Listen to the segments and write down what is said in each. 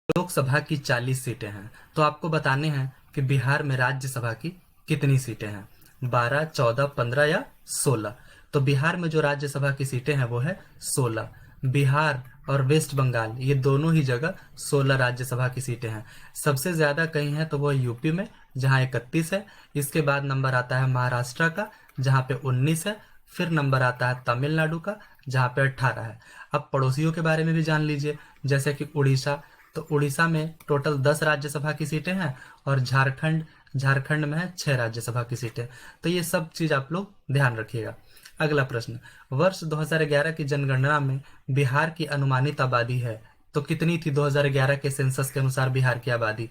लोकसभा की 40 सीटें हैं, तो आपको बताने हैं कि बिहार में राज्यसभा की कितनी सीटें हैं, 12, 14, 15 या 16। तो बिहार में जो राज्यसभा की सीटें हैं वो है 16। बिहार और वेस्ट बंगाल ये दोनों ही जगह 16 राज्यसभा की सीटें हैं। सबसे ज्यादा कहीं है तो वो यूपी में, जहां 31 है। इसके बाद नंबर आता है महाराष्ट्र का, जहां पे 19 है। फिर नंबर आता है तमिलनाडु का, जहां पे 18 है। अब पड़ोसियों के बारे में भी जान लीजिए, जैसे कि उड़ीसा। तो उड़ीसा में टोटल 10 राज्यसभा की सीटें हैं, और झारखंड झारखंड में है 6 राज्यसभा की सीटें। तो ये सब चीज आप लोग ध्यान रखिएगा। अगला प्रश्न, वर्ष 2011 की जनगणना में बिहार की अनुमानित आबादी है तो कितनी थी? 2011 के सेंसस के अनुसार बिहार की आबादी,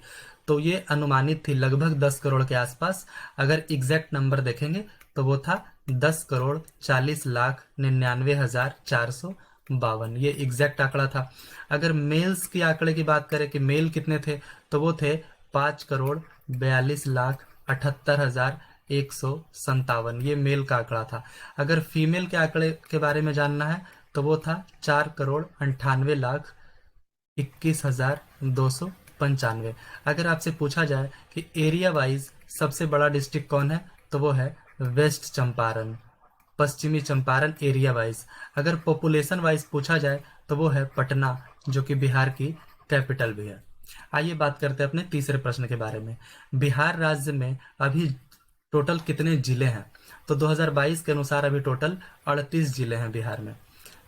तो ये अनुमानित थी लगभग 10 करोड़ के आसपास। अगर एग्जैक्ट नंबर देखेंगे तो वो था 10,40,99,452। ये एग्जैक्ट आंकड़ा था। अगर मेल्स की आंकड़े की बात करें कि मेल कितने थे, तो वो थे 5,42,78,157। ये मेल का आंकड़ा था। अगर फीमेल के आंकड़े के बारे में जानना है तो वो था 4,98,21,295। अगर आपसे पूछा जाए कि एरिया वाइज सबसे बड़ा डिस्ट्रिक्ट कौन है, तो वो है वेस्ट चंपारण, पश्चिमी चंपारण एरिया वाइज। अगर पॉपुलेशन वाइज पूछा जाए तो वो है पटना, जो कि बिहार की कैपिटल भी है। आइए बात करते हैं अपने तीसरे प्रश्न के बारे में। बिहार राज्य में अभी टोटल कितने जिले हैं? तो 2022 के अनुसार अभी टोटल 38 जिले हैं बिहार में।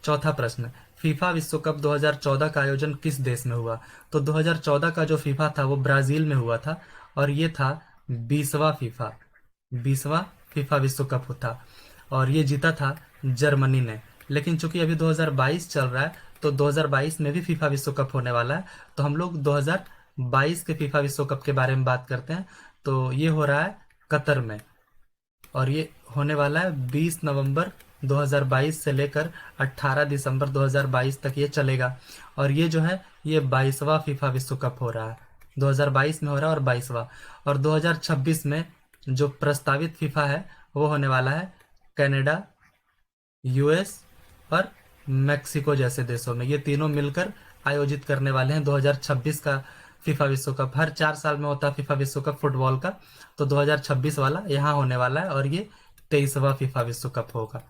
चौथा प्रश्न, फीफा विश्व कप 2014 का आयोजन किस देश में हुआ? तो 2014 का जो फीफा था वो ब्राजील में हुआ था, और ये था 20वां फीफा विश्व कप था, और ये जीता था जर्मनी ने। लेकिन चूंकि अभी 2022 चल रहा है, तो 2022 में भी फीफा विश्व कप होने वाला है, तो हम लोग 2022 के फीफा विश्व कप के बारे में बात करते हैं। तो ये हो रहा है कतर में, और ये होने वाला है 20 नवंबर 2022 से लेकर 18 दिसंबर 2022 तक ये चलेगा। और ये जो है ये 22वां फीफा विश्व कप हो रहा है, 2022 में हो रहा है और 22वां। और 2026 में जो प्रस्तावित फीफा है वो होने वाला है कनाडा, यूएस और मेक्सिको जैसे देशों में। ये तीनों मिलकर आयोजित करने वाले हैं 2026 का फीफा विश्व कप। हर 4 साल में होता है फीफा विश्व कप फुटबॉल का, तो 2026 वाला यहाँ होने वाला है, और ये 23वां फीफा विश्व कप होगा।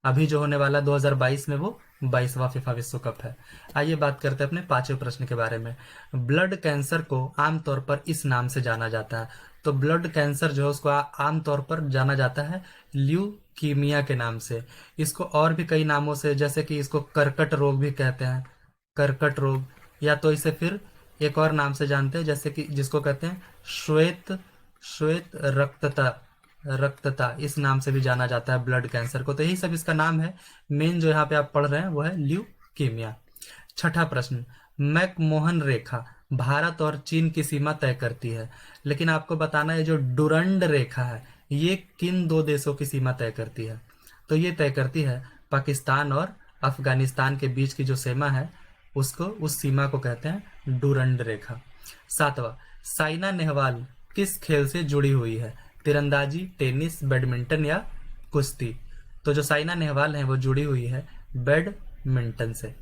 अभी जो होने वाला 2022 में वो 22वां फीफा विश्व कप है। आइए बात करते हैं अपने पांचवें प्रश्न के बारे में। ब्लड कैंसर को आमतौर पर इस नाम से जाना जाता है। तो ब्लड कैंसर जो है उसको आमतौर पर जाना जाता है ल्यूकीमिया के नाम से। इसको और भी कई नामों से, जैसे कि इसको कर्कट रोग भी कहते हैं, कर्कट रोग, या तो इसे फिर एक और नाम से जानते हैं, जैसे कि जिसको कहते हैं श्वेत श्वेत रक्तता रक्तता, इस नाम से भी जाना जाता है ब्लड कैंसर को। तो यही सब इसका नाम है। मेन जो यहाँ पे आप पढ़ रहे हैं वो है ल्यूकीमिया। छठा प्रश्न, मैकमोहन रेखा भारत और चीन की सीमा तय करती है, लेकिन आपको बताना है जो डुरंड रेखा है ये किन दो देशों की सीमा तय करती है? तो ये तय करती है पाकिस्तान और अफगानिस्तान के बीच की जो सीमा है उसको, उस सीमा को कहते हैं डुरंड रेखा। सातवां, साइना नेहवाल किस खेल से जुड़ी हुई है? तीरंदाजी, टेनिस, बैडमिंटन या कुश्ती? तो जो साइना नेहवाल है वो जुड़ी हुई है बैडमिंटन से।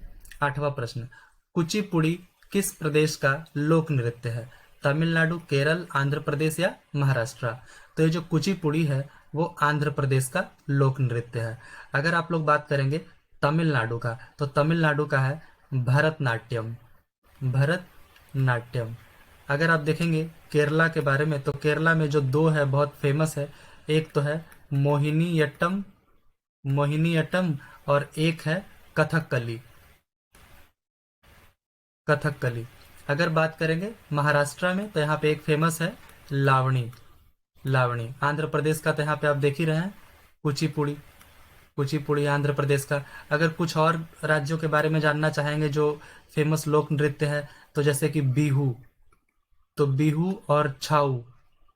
आठवां प्रश्न, कुचिपुड़ी किस प्रदेश का लोक नृत्य है? तमिलनाडु, केरल, आंध्र प्रदेश या महाराष्ट्र? तो ये जो कुचिपुड़ी है वो आंध्र प्रदेश का लोक नृत्य है। अगर आप लोग बात करेंगे तमिलनाडु का, तो तमिलनाडु का है भरतनाट्यम, भरतनाट्यम। अगर आप देखेंगे केरला के बारे में, तो केरला में जो दो है बहुत फेमस है, एक तो है मोहिनीयट्टम, मोहिनीअट्टम, और एक है कथकली, कथकली। अगर बात करेंगे महाराष्ट्र में, तो यहाँ पे एक फेमस है लावणी, लावणी। आंध्र प्रदेश का तो यहाँ पे आप देख ही रहे हैं कुचिपुड़ी, कुचिपुड़ी आंध्र प्रदेश का। अगर कुछ और राज्यों के बारे में जानना चाहेंगे जो फेमस लोक नृत्य है, तो जैसे कि बिहू, तो बिहू और छाऊ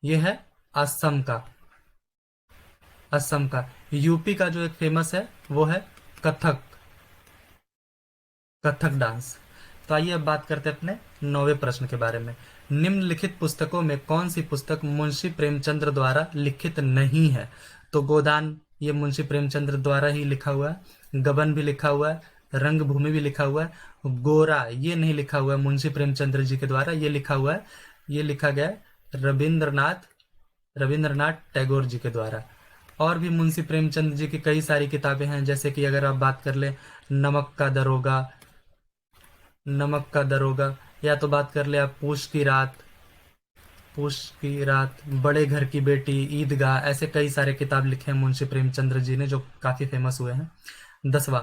ये है असम का, असम का। यूपी का जो एक फेमस है वो है कथक, कथक डांस। तो आइए अब बात करते हैं अपने 9वें प्रश्न के बारे में। निम्नलिखित पुस्तकों में कौन सी पुस्तक मुंशी प्रेमचंद्र द्वारा लिखित नहीं है? तो गोदान ये मुंशी प्रेमचंद्र द्वारा ही लिखा हुआ है, गबन भी लिखा हुआ है, रंगभूमि भी लिखा हुआ है। गोरा ये नहीं लिखा हुआ है मुंशी प्रेमचंद्र जी के द्वारा, ये लिखा हुआ है, ये लिखा गया है रविंद्रनाथ रविंद्रनाथ टैगोर जी के द्वारा। और भी मुंशी प्रेमचंद जी की कई सारी किताबें हैं, जैसे कि अगर आप बात कर ले नमक का दरोगा, नमक का दरोगा, या तो बात कर ले आप पूस की रात, बड़े घर की बेटी, ईदगाह, ऐसे कई सारे किताब लिखे हैं मुंशी प्रेमचंद्र जी ने जो काफी फेमस हुए हैं। 10वां,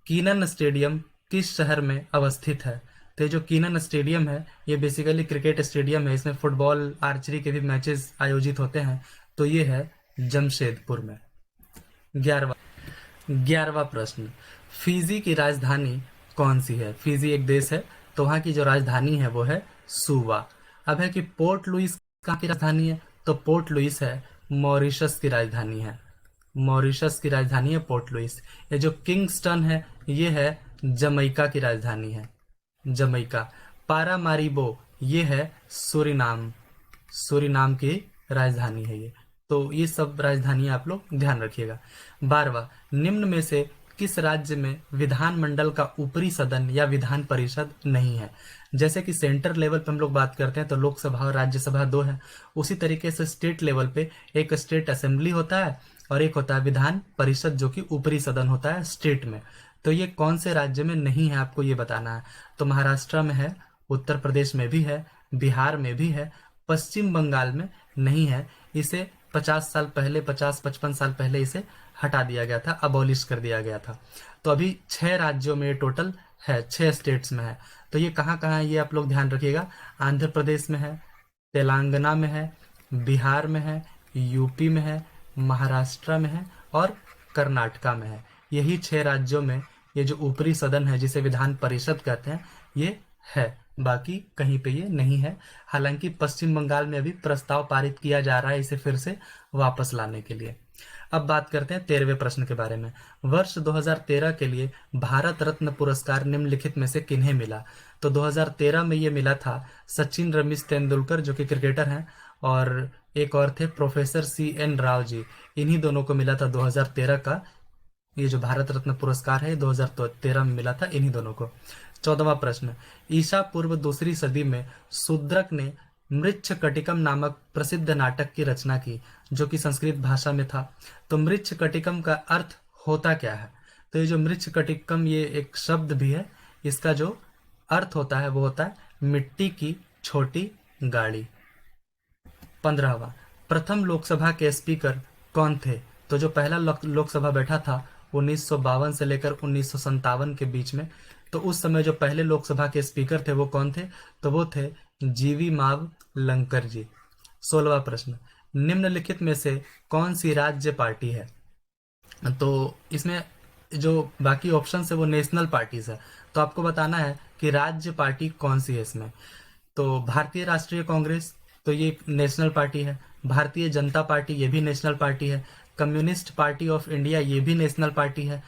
कीनन स्टेडियम किस शहर में अवस्थित है? तो ये जो कीनन स्टेडियम है ये बेसिकली क्रिकेट स्टेडियम है, इसमें फुटबॉल आर्चरी के भी मैचेस आयोजित होते हैं। तो ये है जमशेदपुर में। 11वां प्रश्न, फिजी की राजधानी कौन सी है? फिजी एक देश है, तो वहां की जो राजधानी है वो है सुवा। अब है कि पोर्ट लुइस कहाँ की राजधानी है? तो पोर्ट लुइस है मॉरिशस की राजधानी है। मॉरिशस की राजधानी है पोर्ट लुइस। ये जो किंगस्टन है ये है जमैका की राजधानी है, जमैका। पारामारिबो ये है सूरीनाम, सूरीनाम की राजधानी है ये। तो ये सब राजधानियां आप लोग ध्यान रखिएगा। 12वां, निम्न में से किस राज्य में विधानमंडल का ऊपरी सदन या विधान परिषद नहीं है? जैसे कि सेंटर लेवल पे हम लोग बात करते हैं तो लोकसभा और राज्यसभा दो है, उसी तरीके से स्टेट लेवल पे एक स्टेट असेंबली होता है और एक होता है विधान परिषद जो कि ऊपरी सदन होता है स्टेट में। तो ये कौन से राज्य में नहीं है आपको ये बताना है। तो महाराष्ट्र में है, उत्तर प्रदेश में भी है, बिहार में भी है, पश्चिम बंगाल में नहीं है। इसे 50 55 साल पहले इसे हटा दिया गया था, अबॉलिश कर दिया गया था। तो अभी 6 राज्यों में टोटल है, 6 स्टेट्स में है। तो ये कहाँ कहाँ है ये आप लोग ध्यान रखिएगा। आंध्र प्रदेश में है, तेलंगाना में है, बिहार में है, यूपी में है, महाराष्ट्र में है और कर्नाटका में है। यही 6 राज्यों में ये जो ऊपरी सदन है जिसे विधान परिषद कहते हैं ये है, बाकी कहीं पे ये नहीं है। हालांकि पश्चिम बंगाल में अभी प्रस्ताव पारित किया जा रहा है इसे फिर से वापस लाने के लिए। अब बात करते हैं 13वें प्रश्न के बारे में। वर्ष 2013 के लिए भारत रत्न पुरस्कार निम्नलिखित में से किन्हें मिला? तो 2013 में ये मिला था सचिन रमेश तेंदुलकर जो कि क्रिकेटर हैं, और एक और थे प्रोफेसर CN राव जी। इन्हीं दोनों को मिला था 2013 का ये जो भारत रत्न पुरस्कार है 2013 में मिला था इन्हीं दोनों को। 14वां प्रश्न, ईसा पूर्व दूसरी सदी में शूद्रक ने मृच्छकटिकम नामक प्रसिद्ध नाटक की रचना की जो कि संस्कृत भाषा में था। तो मृच्छकटिकम का अर्थ होता क्या है? तो ये जो मृच्छकटिकम ये एक शब्द भी है, इसका जो अर्थ होता है वो होता है मिट्टी की छोटी गाड़ी। 15वां, प्रथम लोकसभा के स्पीकर कौन थे? तो जो पहला लोकसभा बैठा था 1952 से लेकर 1957 के बीच में, तो उस समय जो पहले लोकसभा के स्पीकर थे वो कौन थे? तो वो थे जीवी माव लंकर जी। 16वां प्रश्न, निम्नलिखित में से कौन सी राज्य पार्टी है? तो इसमें जो बाकी ऑप्शन है वो नेशनल पार्टीज है, तो आपको बताना है कि राज्य पार्टी कौन सी है इसमें। तो भारतीय राष्ट्रीय कांग्रेस, तो ये नेशनल पार्टी है। भारतीय जनता पार्टी ये भी नेशनल पार्टी है। कम्युनिस्ट पार्टी ऑफ इंडिया ये भी नेशनल पार्टी है।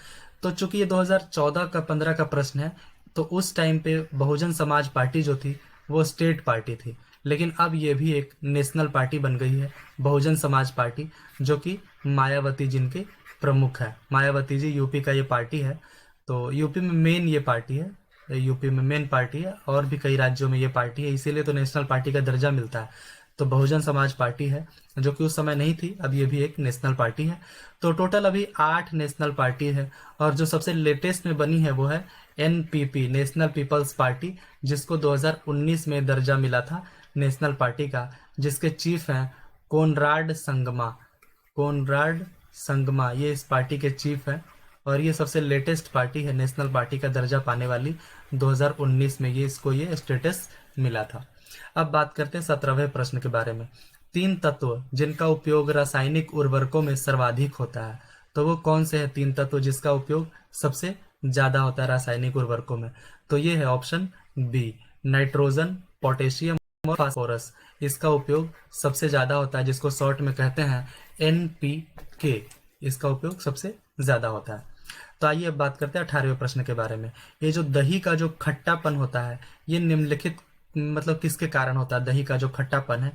तो चूंकि ये 2014 का 15 का प्रश्न है, तो उस टाइम पे बहुजन समाज पार्टी जो थी वो स्टेट पार्टी थी, लेकिन अब ये भी एक नेशनल पार्टी बन गई है, बहुजन समाज पार्टी, जो कि मायावती जिनके प्रमुख है। मायावती जी यूपी का ये पार्टी है, तो यूपी में मेन ये पार्टी है, यूपी में मेन पार्टी है, और भी कई राज्यों में ये पार्टी है, इसीलिए तो नेशनल पार्टी का दर्जा मिलता है। तो बहुजन समाज पार्टी है जो कि उस समय नहीं थी, अब ये भी एक नेशनल पार्टी है। तो टोटल अभी 8 नेशनल पार्टी है, और जो सबसे लेटेस्ट में बनी है वो है NPP, नेशनल पीपल्स पार्टी, जिसको 2019 में दर्जा मिला था नेशनल पार्टी का, जिसके चीफ हैं कोनराड संगमा। कोनराड संगमा ये इस पार्टी के चीफ हैं, और ये सबसे लेटेस्ट पार्टी है नेशनल पार्टी का दर्जा पाने वाली। 2019 में ये इसको ये स्टेटस मिला था। अब बात करते हैं 17वें प्रश्न के बारे में। 3 तत्व जिनका उपयोग रासायनिक उर्वरकों में सर्वाधिक होता है, तो वो कौन से हैं 3 तत्व जिसका उपयोग सबसे ज्यादा होता है रासायनिक उर्वरकों में? तो ये है ऑप्शन बी, नाइट्रोजन, पोटेशियम और फास्फोरस। इसका उपयोग सबसे ज्यादा होता है, जिसको शॉर्ट में कहते हैं NPK। इसका उपयोग सबसे ज्यादा होता है। तो आइए अब बात करते हैं 18वें प्रश्न के बारे में। ये जो दही का जो खट्टापन होता है ये निम्नलिखित मतलब किसके कारण होता है? दही का जो खट्टापन है,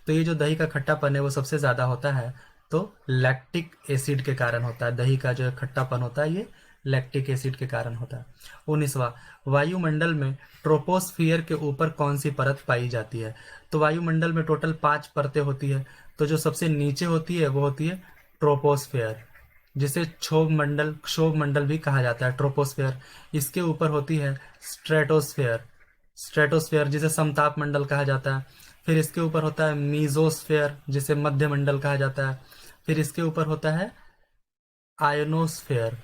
तो ये जो दही का खट्टापन है वो सबसे ज्यादा होता है तो लैक्टिक एसिड के कारण होता है। दही का जो खट्टापन होता है ये लैक्टिक एसिड के कारण होता है। 19वां, वायुमंडल में ट्रोपोस्फियर के ऊपर कौन सी परत पाई जाती है? तो वायुमंडल में टोटल 5 परतें होती है। तो जो सबसे नीचे होती है वो होती है ट्रोपोस्फियर, जिसे क्षोभ मंडल भी कहा जाता है, ट्रोपोस्फियर। इसके ऊपर होती है स्ट्रेटोस्फेयर, स्ट्रेटोस्फेयर जिसे समताप मंडल कहा जाता है। फिर इसके ऊपर होता है मीजोस्फेयर, जिसे मध्य मंडल कहा जाता है। फिर इसके ऊपर होता है आयनोस्फेयर,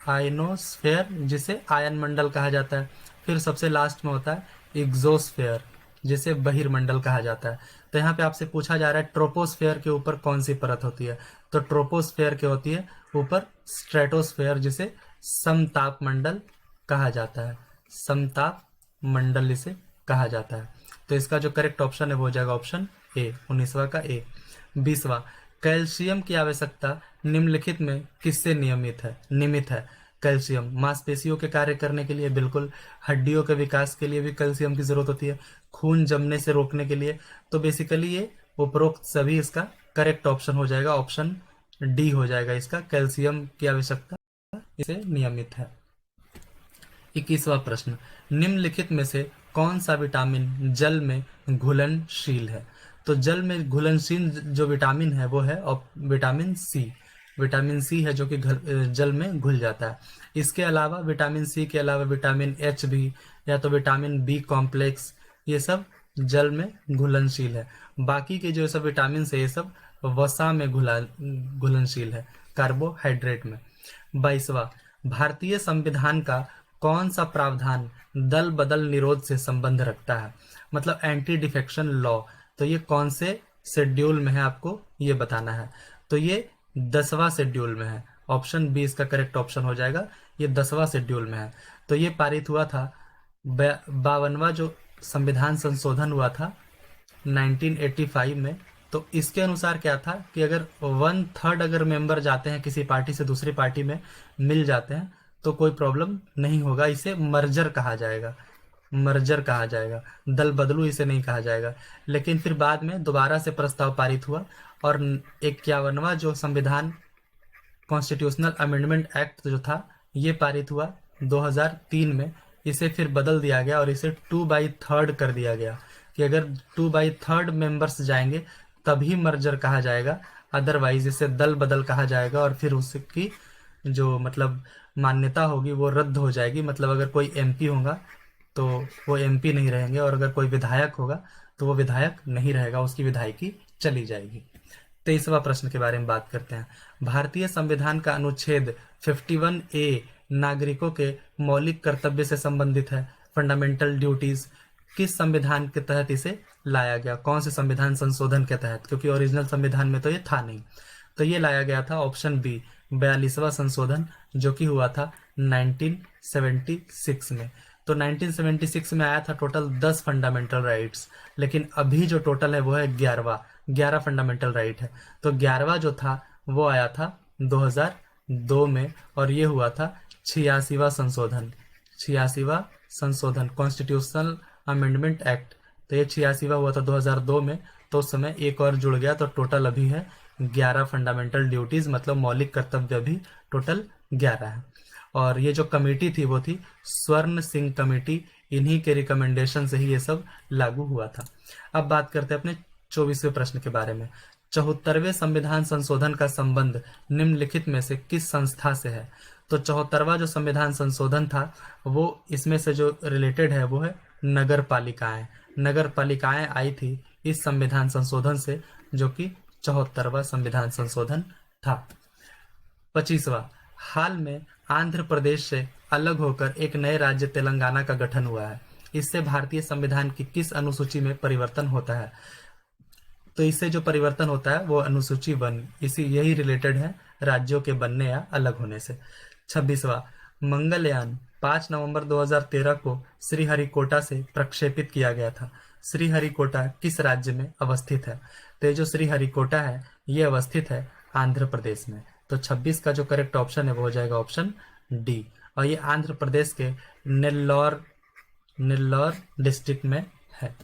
आयनोस्फेयर जिसे आयन मंडल कहा जाता है। फिर सबसे लास्ट में होता है एग्जोस्फेयर, जिसे बहिर्मंडल कहा जाता है। तो यहाँ पे आपसे पूछा जा रहा है ट्रोपोस्फेयर के ऊपर कौन सी परत होती है? तो ट्रोपोस्फेयर के होती है ऊपर स्ट्रेटोस्फेयर, जिसे समताप मंडल कहा जाता है, समताप मंडल इसे कहा जाता है। तो इसका जो करेक्ट ऑप्शन है वो हो जाएगा ऑप्शन ए, 19वां का ए। 20वां, कैल्शियम की आवश्यकता निम्नलिखित में किससे नियमित है? कैल्शियम मांसपेशियों के कार्य करने के लिए, बिल्कुल। हड्डियों के विकास के लिए भी कैल्शियम की जरूरत होती है, खून जमने से रोकने के लिए। तो बेसिकली ये उपरोक्त सभी इसका करेक्ट ऑप्शन हो जाएगा, ऑप्शन डी हो जाएगा इसका, कैल्शियम की आवश्यकता इसे नियमित है। 21वां प्रश्न, निम्नलिखित में से कौन सा विटामिन जल में घुलनशील है? तो जल में घुलनशील जो विटामिन है वो है विटामिन सी। विटामिन सी है जो कि जल में घुल जाता है। इसके अलावा विटामिन सी के अलावा विटामिन एच भी, या तो विटामिन बी कॉम्प्लेक्स, ये सब जल में घुलनशील है। बाकी के जो सब विटामिन है ये सब वसा में घुलनशील है, कार्बोहाइड्रेट में। 22वां, भारतीय संविधान का कौन सा प्रावधान दल बदल निरोध से संबंध रखता है? मतलब एंटी डिफेक्शन लॉ। तो ये कौन से शेड्यूल में है आपको ये बताना है। तो ये 10वां शेड्यूल में है, ऑप्शन बी इसका करेक्ट ऑप्शन हो जाएगा, ये 10वां शेड्यूल में है। तो ये पारित हुआ था 52वां जो संविधान संशोधन हुआ था 1985 में। तो इसके अनुसार क्या था कि अगर 1/3 अगर मेंबर जाते हैं किसी पार्टी से दूसरी पार्टी में मिल जाते हैं तो कोई प्रॉब्लम नहीं होगा, इसे मर्जर कहा जाएगा, मर्जर कहा जाएगा, दल बदलू इसे नहीं कहा जाएगा। लेकिन फिर बाद में दोबारा से प्रस्ताव पारित हुआ और 51वां जो संविधान कॉन्स्टिट्यूशनल अमेंडमेंट एक्ट जो था ये पारित हुआ 2003 में। इसे फिर बदल दिया गया और इसे 2/3 कर दिया गया कि अगर 2/3 मेंबर्स जाएंगे तभी मर्जर कहा जाएगा, अदरवाइज इसे दल बदल कहा जाएगा और फिर उसकी जो मतलब मान्यता होगी वो रद्द हो जाएगी। मतलब अगर कोई एमपी होगा तो वो एमपी नहीं रहेंगे और अगर कोई विधायक होगा तो वो विधायक नहीं रहेगा, उसकी विधायकी चली जाएगी। 23वां प्रश्न के बारे में बात करते हैं। भारतीय संविधान का अनुच्छेद 51A नागरिकों के मौलिक कर्तव्य से संबंधित है, फंडामेंटल ड्यूटीज। किस संविधान के तहत इसे लाया गया, कौन से संविधान संशोधन के तहत? क्योंकि ओरिजिनल संविधान में तो ये था नहीं। तो ये लाया गया था ऑप्शन बी 42वां संशोधन, जो कि हुआ था 1976 में। तो 1976 में आया था टोटल 10 फंडामेंटल राइट्स, लेकिन अभी जो टोटल है वो है 11 फंडामेंटल राइट है। तो 11वां जो था वो आया था 2002 में और ये हुआ था 86वां संशोधन, 86वां संशोधन कॉन्स्टिट्यूशनल अमेंडमेंट एक्ट। तो ये 86वां हुआ था 2002 में। तो उस समय एक और जुड़ गया तो टोटल अभी है 11 फंडामेंटल ड्यूटीज, मतलब मौलिक कर्तव्य भी टोटल 11 है। और ये जो कमेटी थी वो थी स्वर्ण सिंह कमेटी, इन्हीं के रिकमेंडेशन से ही ये सब लागू हुआ था। अब बात करते हैं अपने 24वें प्रश्न के बारे में। 74वें संविधान संशोधन का संबंध निम्नलिखित में से किस संस्था से है? तो 74वां जो संविधान संशोधन था वो इसमें से जो रिलेटेड है वो है नगर पालिकाएं। नगर पालिकाएं आई थी इस संविधान संशोधन से, जो कि 74वां संविधान संशोधन था। 25वां, हाल में आंध्र प्रदेश से अलग होकर एक नए राज्य तेलंगाना का गठन हुआ है। इससे भारतीय संविधान की किस अनुसूची में परिवर्तन होता है? तो इससे जो परिवर्तन होता है वो अनुसूची 1 इसी यही रिलेटेड है राज्यों के बनने या अलग होने से। 26वां, मंगलयान 5 नवंबर 2013 को श्रीहरिकोटा से प्रक्षेपित किया गया था। श्रीहरिकोटा किस राज्य में अवस्थित है? तो ये जो श्रीहरिकोटा है ये अवस्थित है आंध्र प्रदेश में। तो 26 का जो करेक्ट ऑप्शन है वो हो जाएगा ऑप्शन डी, और ये आंध्र प्रदेश के नेल्लौर डिस्ट्रिक्ट में है।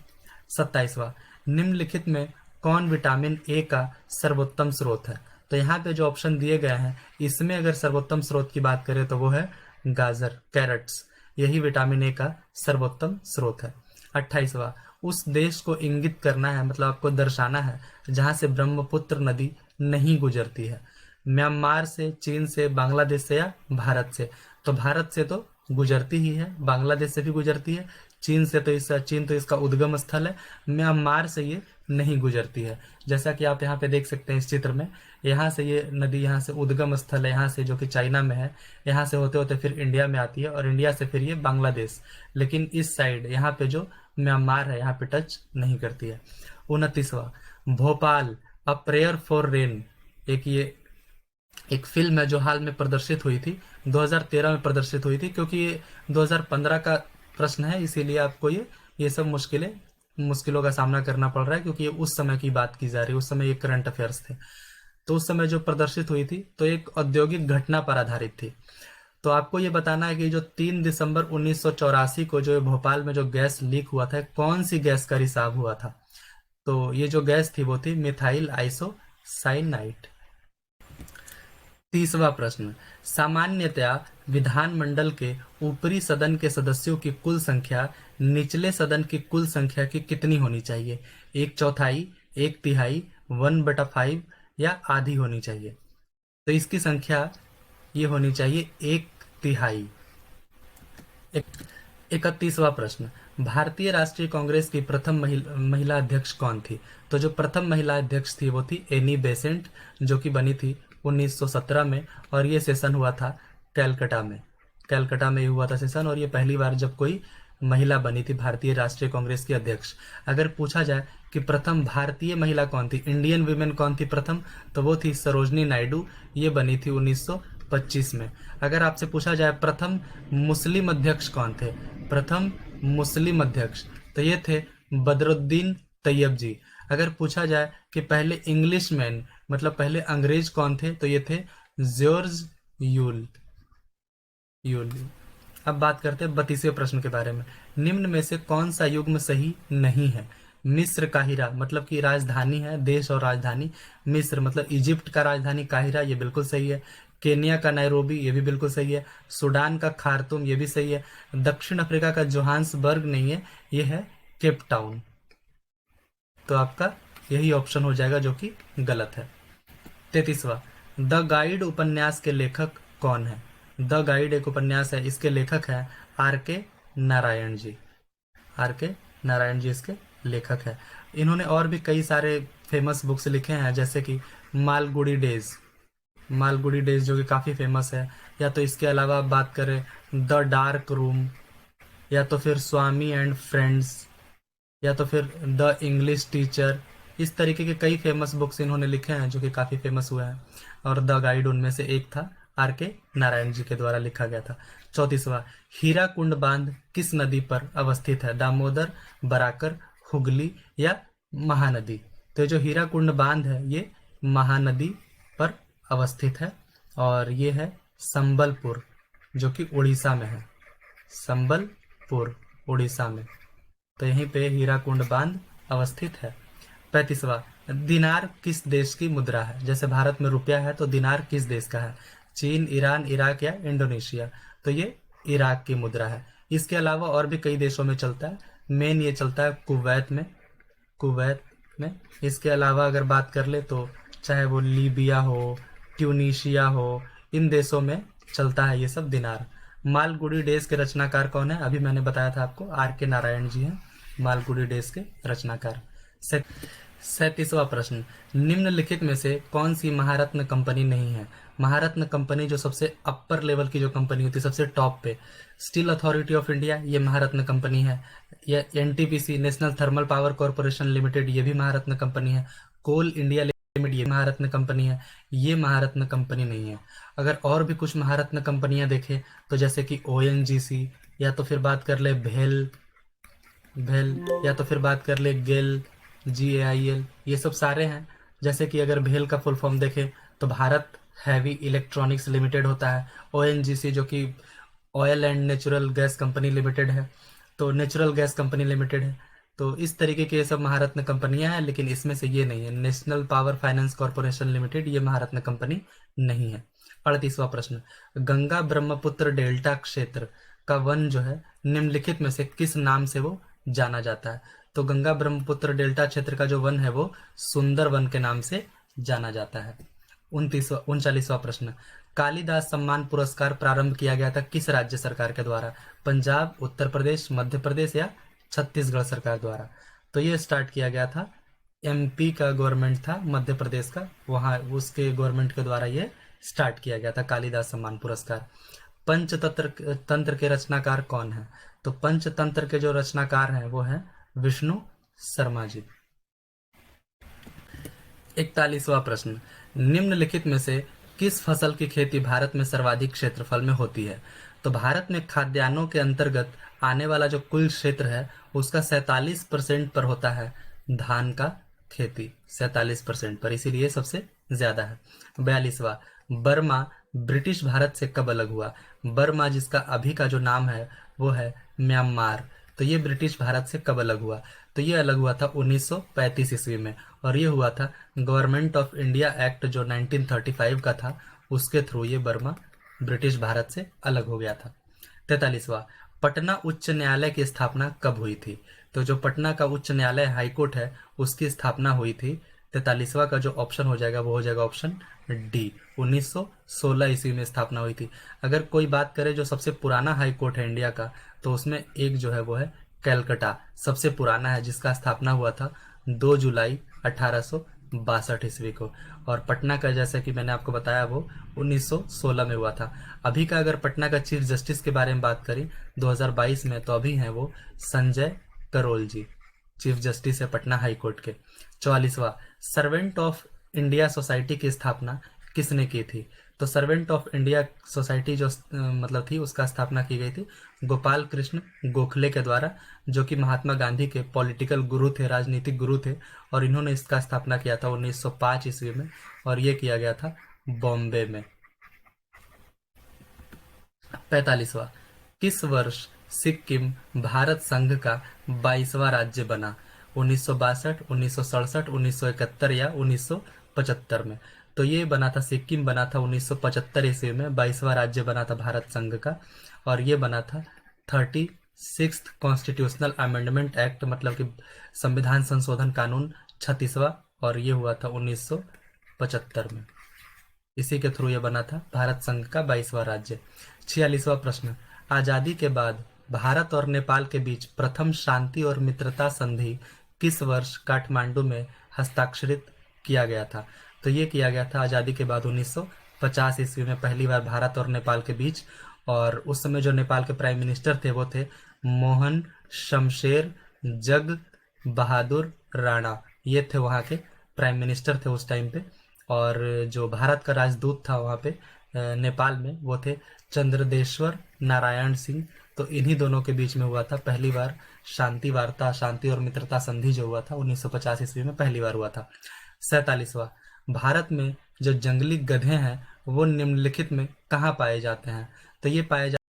27वां, निम्नलिखित में कौन विटामिन ए का सर्वोत्तम स्रोत है? तो यहाँ पे जो ऑप्शन दिए गए हैं इसमें अगर सर्वोत्तम स्रोत की बात करें तो वो है गाजर, कैरेट्स। यही विटामिन ए का सर्वोत्तम स्रोत है। 28वां, उस देश को इंगित करना है, मतलब आपको दर्शाना है जहां से ब्रह्मपुत्र नदी नहीं गुजरती है। म्यांमार से, चीन से, बांग्लादेश से या भारत से? तो भारत से तो गुजरती ही है, बांग्लादेश से भी गुजरती है, चीन तो इसका उद्गम स्थल है। म्यांमार से ये नहीं गुजरती है। जैसा कि आप यहाँ पे देख सकते हैं इस चित्र में, यहाँ से ये नदी, यहाँ से उद्गम स्थल है, यहाँ से जो कि चाइना में है, यहाँ से होते होते फिर इंडिया में आती है और इंडिया से फिर ये बांग्लादेश, लेकिन इस साइड यहाँ पे जो म्यांमार है यहाँ पे टच नहीं करती है। 29वां, Bhopal a prayer for rain, एक फिल्म है जो हाल में प्रदर्शित हुई थी, 2013 में प्रदर्शित हुई थी, क्योंकि ये 2015 का प्रश्न है इसीलिए आपको ये सब मुश्किलों का सामना करना पड़ रहा है, क्योंकि ये उस समय की बात की जा रही है, उस समय ये करंट अफेयर्स थे। तो उस समय जो प्रदर्शित हुई थी तो एक औद्योगिक घटना पर आधारित थी। तो आपको ये बताना है कि जो 3 दिसंबर 1984 को जो भोपाल में जो गैस लीक हुआ था, कौन सी गैस का रिसाव हुआ था? तो ये जो गैस थी वो थी मिथाइल आइसोसाइनाइड। 30वां प्रश्न, सामान्यतया विधानमंडल के ऊपरी सदन के सदस्यों की कुल संख्या निचले सदन की कुल संख्या की कितनी होनी चाहिए? 1/4, 1/3, 1/5 या आधी होनी चाहिए? तो इसकी संख्या ये होनी चाहिए 1/3। 31वां प्रश्न, भारतीय राष्ट्रीय कांग्रेस की प्रथम महिला अध्यक्ष कौन थी? तो जो प्रथम महिला अध्यक्ष थी वो थी एनी बेसेंट, जो कि बनी थी 1917 में, और ये सेशन हुआ था कैलकाटा में ही हुआ था सेशन, और ये पहली बार जब कोई महिला बनी थी भारतीय राष्ट्रीय कांग्रेस की अध्यक्ष। अगर पूछा जाए कि प्रथम भारतीय महिला कौन थी, इंडियन वुमेन कौन थी प्रथम, तो वो थी सरोजनी नायडू, ये बनी थी 1925 में। अगर आपसे पूछा जाए प्रथम मुस्लिम अध्यक्ष कौन थे, प्रथम मुस्लिम अध्यक्ष, तो ये थे बदरुद्दीन तैयब जी। अगर पूछा जाए कि पहले इंग्लिश मैन, मतलब पहले अंग्रेज कौन थे, तो ये थे जॉर्ज यूल। अब बात करते हैं 32वें प्रश्न के बारे में। निम्न में से कौन सा युग्म सही नहीं है? मिस्र काहिरा, मतलब कि राजधानी है, देश और राजधानी मिस्र, मतलब इजिप्ट का राजधानी काहिरा, ये बिल्कुल सही है। केनिया का नैरोबी, ये भी बिल्कुल सही है। सूडान का खार्तूम, ये भी सही है। दक्षिण अफ्रीका का जोहान्सबर्ग नहीं है, ये है केप टाउन। तो आपका यही ऑप्शन हो जाएगा जो कि गलत है। 33वां, द गाइड उपन्यास के लेखक कौन है? द गाइड एक उपन्यास है, इसके लेखक है R.K. नारायण जी। R.K. नारायण जी इसके लेखक है। इन्होंने और भी कई सारे फेमस बुक्स लिखे हैं, जैसे कि मालगुडी डेज जो कि काफी फेमस है, या तो इसके अलावा बात करें द डार्क रूम, या तो फिर स्वामी एंड फ्रेंड्स, या तो फिर द इंग्लिश टीचर। इस तरीके के कई फेमस बुक्स इन्होंने लिखे हैं जो कि काफी फेमस हुए हैं, और द गाइड उनमें से एक था, R.K. नारायण जी के द्वारा लिखा गया था। 34वां, हीराकुंड बांध किस नदी पर अवस्थित है? दामोदर, बराकर, हुगली या महानदी? तो जो हीराकुंड बांध है ये महानदी पर अवस्थित है, और ये है संबलपुर, जो कि उड़ीसा में है। संबलपुर उड़ीसा में, तो यहीं पे हीराकुंड बांध अवस्थित है। 35वां, दिनार किस देश की मुद्रा है? जैसे भारत में रुपया है, तो दिनार किस देश का है? चीन, ईरान, इराक या इंडोनेशिया? तो ये इराक की मुद्रा है। इसके अलावा और भी कई देशों में चलता है, मेन ये चलता है कुवैत में। इसके अलावा अगर बात कर ले तो चाहे वो लीबिया हो, ट्यूनीशिया हो, इन देशों में चलता है ये सब दिनार। मालगुडी डेज के रचनाकार कौन है? अभी मैंने बताया था आपको, R.K. नारायण जी हैं मालगुडी डेज के रचनाकार। 37वां प्रश्न, निम्नलिखित में से कौन सी महारत्न कंपनी नहीं है? महारत्न कंपनी जो सबसे अपर लेवल की जो कंपनी होती है, सबसे टॉप पे, स्टील अथॉरिटी ऑफ इंडिया, ये महारत्न कंपनी है। या NTPC, national thermal power corporation limited, ये भी महारत्न कंपनी है। कोल इंडिया लिमिटेड, ये महारत्न कंपनी है। ये महारत्न कंपनी नहीं है। अगर और भी कुछ महारत्न कंपनियां देखें तो जैसे कि ONGC, या तो फिर बात कर ले भेल, या तो फिर बात कर ले गेल, GAIL, ये सब सारे हैं। जैसे कि अगर भेल का फुल फॉर्म देखें तो भारत हैवी इलेक्ट्रॉनिक्स लिमिटेड होता है। ONGC जो कि oil and natural gas company limited है, तो नेचुरल गैस कंपनी लिमिटेड है। तो इस तरीके के ये सब महारत्न कंपनियां हैं, लेकिन इसमें से ये नहीं है। National power finance corporation limited ये महारत्न कंपनी नहीं है। 38वां प्रश्न, गंगा ब्रह्मपुत्र डेल्टा क्षेत्र का वन जो है निम्नलिखित में से किस नाम से वो जाना जाता है? तो गंगा ब्रह्मपुत्र डेल्टा क्षेत्र का जो वन है वो सुंदर वन के नाम से जाना जाता है। 39वां प्रश्न, कालिदास सम्मान पुरस्कार प्रारंभ किया गया था किस राज्य सरकार के द्वारा? पंजाब, उत्तर प्रदेश, मध्य प्रदेश या छत्तीसगढ़ सरकार द्वारा? तो ये स्टार्ट किया गया था, एमपी का गवर्नमेंट था, मध्य प्रदेश का, वहां उसके गवर्नमेंट के द्वारा ये स्टार्ट किया गया था कालिदास सम्मान पुरस्कार। पंचतंत्र तंत्र के रचनाकार कौन है? तो पंचतंत्र के जो रचनाकार हैं वो हैं विष्णु शर्मा जी। 41वां प्रश्न, निम्नलिखित में से किस फसल की खेती भारत में सर्वाधिक क्षेत्रफल में होती है? तो भारत में खाद्यान्नों के अंतर्गत आने वाला जो कुल क्षेत्र है उसका 47% पर होता है धान का खेती, 47% पर, इसीलिए सबसे ज्यादा है। 42वां, बर्मा ब्रिटिश भारत से कब अलग हुआ? बर्मा जिसका अभी का जो नाम है वो है म्यांमार, तो ये ब्रिटिश भारत से कब अलग हुआ? तो ये अलग हुआ था 1935 ईस्वी में, और ये हुआ था गवर्नमेंट ऑफ इंडिया एक्ट जो 1935 का था, उसके थ्रू ये बर्मा ब्रिटिश भारत से अलग हो गया था। 43वां, पटना उच्च न्यायालय की स्थापना कब हुई थी? तो जो पटना का उच्च न्यायालय हाईकोर्ट है उसकी स्थापना हुई थी, 43वां का जो ऑप्शन हो जाएगा वो हो जाएगा ऑप्शन डी, 1916 ईस्वी में स्थापना हुई थी। अगर कोई बात करे जो सबसे पुराना हाई कोर्ट है इंडिया का, तो उसमें एक जो है वो है कैलकटा, सबसे पुराना है, जिसका स्थापना हुआ था 2 जुलाई 1862 ईस्वी को। और पटना का जैसे कि मैंने आपको बताया वो 1916 में हुआ था। अभी का अगर पटना का चीफ जस्टिस के बारे में बात करें 2022 में, तो अभी हैं वो संजय करोल जी, चीफ जस्टिस है पटना हाई कोर्ट के। 44वां, सर्वेंट ऑफ इंडिया सोसाइटी की स्थापना किसने की थी? तो सर्वेंट ऑफ इंडिया सोसाइटी जो मतलब थी उसका स्थापना की गई थी गोपाल कृष्ण गोखले के द्वारा, जो कि महात्मा गांधी के पॉलिटिकल गुरु थे, राजनीतिक गुरु थे, और इन्होंने इसका स्थापना किया था 1905 ईस्वी में, और ये किया गया था बॉम्बे में। 45वां, किस वर्ष सिक्किम भारत संघ का 22वां राज्य बना? 1962, 1967, 1971 या 1975 में? तो ये बना था, सिक्किम बना था 1975 ईस्वी में, 22वां राज्य बना था भारत संघ का, और ये बना था 36th कॉन्स्टिट्यूशनल अमेंडमेंट एक्ट, मतलब कि संविधान संशोधन कानून 36वां, और ये हुआ था 1975 में। इसी के थ्रू ये बना था भारत संघ का 22वां राज्य। 46वां प्रश्न, आजादी के बाद भारत और नेपाल के बीच प्रथम शांति और मित्रता संधि किस वर्ष काठमांडू में हस्ताक्षरित किया गया था? तो ये किया गया था आजादी के बाद 1950 ईस्वी में पहली बार भारत और नेपाल के बीच, और उस समय जो नेपाल के प्राइम मिनिस्टर थे वो थे मोहन शमशेर जग बहादुर राणा, ये थे वहाँ के प्राइम मिनिस्टर थे उस टाइम पे। और जो भारत का राजदूत था वहाँ पे नेपाल में वो थे चंद्रदेश्वर नारायण सिंह। तो इन्हीं दोनों के बीच में हुआ था पहली बार शांति वार्ता, शांति और मित्रता संधि जो हुआ था 1950 ईस्वी में पहली बार हुआ था। 47वां, भारत में जो जंगली गधे हैं वो निम्नलिखित में कहाँ पाए जाते हैं? तो ये पाए